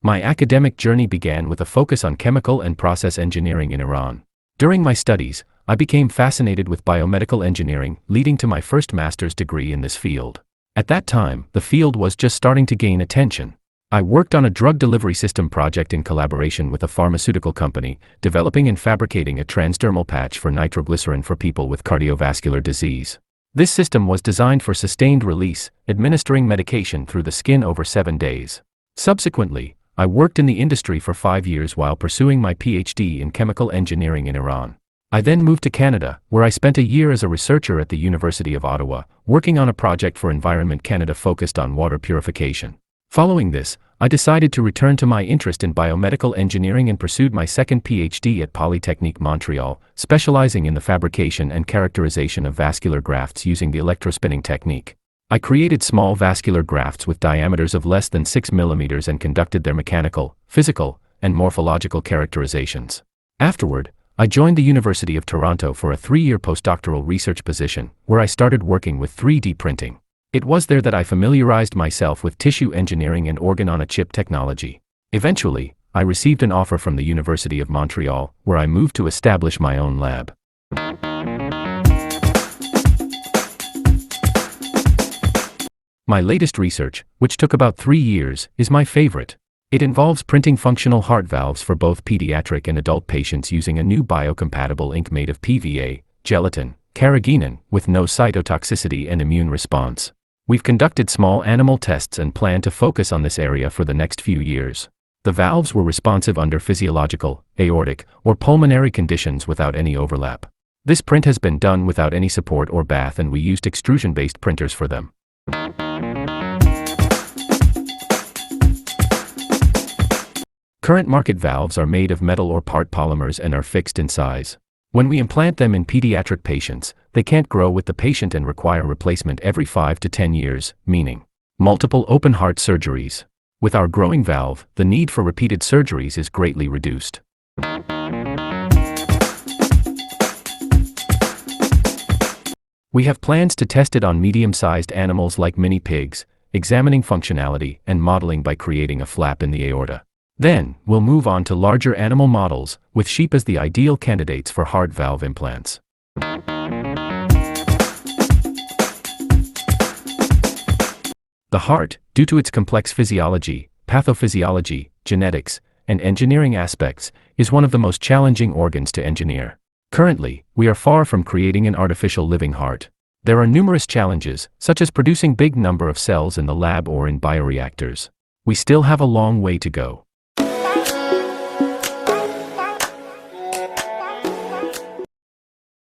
My academic journey began with a focus on chemical and process engineering in Iran. During my studies, I became fascinated with biomedical engineering, leading to my first master's degree in this field. At that time, the field was just starting to gain attention. I worked on a drug delivery system project in collaboration with a pharmaceutical company, developing and fabricating a transdermal patch for nitroglycerin for people with cardiovascular disease. This system was designed for sustained release, administering medication through the skin over 7 days. Subsequently, I worked in the industry for 5 years while pursuing my PhD in chemical engineering in Iran. I then moved to Canada, where I spent a year as a researcher at the University of Ottawa, working on a project for Environment Canada focused on water purification. Following this, I decided to return to my interest in biomedical engineering and pursued my second PhD at Polytechnique Montreal, specializing in the fabrication and characterization of vascular grafts using the electrospinning technique. I created small vascular grafts with diameters of less than 6 millimeters and conducted their mechanical, physical, and morphological characterizations. Afterward, I joined the University of Toronto for a 3-year postdoctoral research position, where I started working with 3D printing. It was there that I familiarized myself with tissue engineering and organ-on-a-chip technology. Eventually, I received an offer from the University of Montreal, where I moved to establish my own lab. My latest research, which took about 3 years, is my favorite. It involves printing functional heart valves for both pediatric and adult patients using a new biocompatible ink made of PVA, gelatin, carrageenan, with no cytotoxicity and immune response. We've conducted small animal tests and plan to focus on this area for the next few years. The valves were responsive under physiological, aortic, or pulmonary conditions without any overlap. This print has been done without any support or bath, and we used extrusion-based printers for them. Current market valves are made of metal or part polymers and are fixed in size. When we implant them in pediatric patients, they can't grow with the patient and require replacement every 5 to 10 years, meaning multiple open heart surgeries. With our growing valve, the need for repeated surgeries is greatly reduced. We have plans to test it on medium-sized animals like mini pigs, examining functionality and modeling by creating a flap in the aorta. Then, we'll move on to larger animal models, with sheep as the ideal candidates for heart valve implants. The heart, due to its complex physiology, pathophysiology, genetics, and engineering aspects, is one of the most challenging organs to engineer. Currently, we are far from creating an artificial living heart. There are numerous challenges, such as producing big number of cells in the lab or in bioreactors. We still have a long way to go.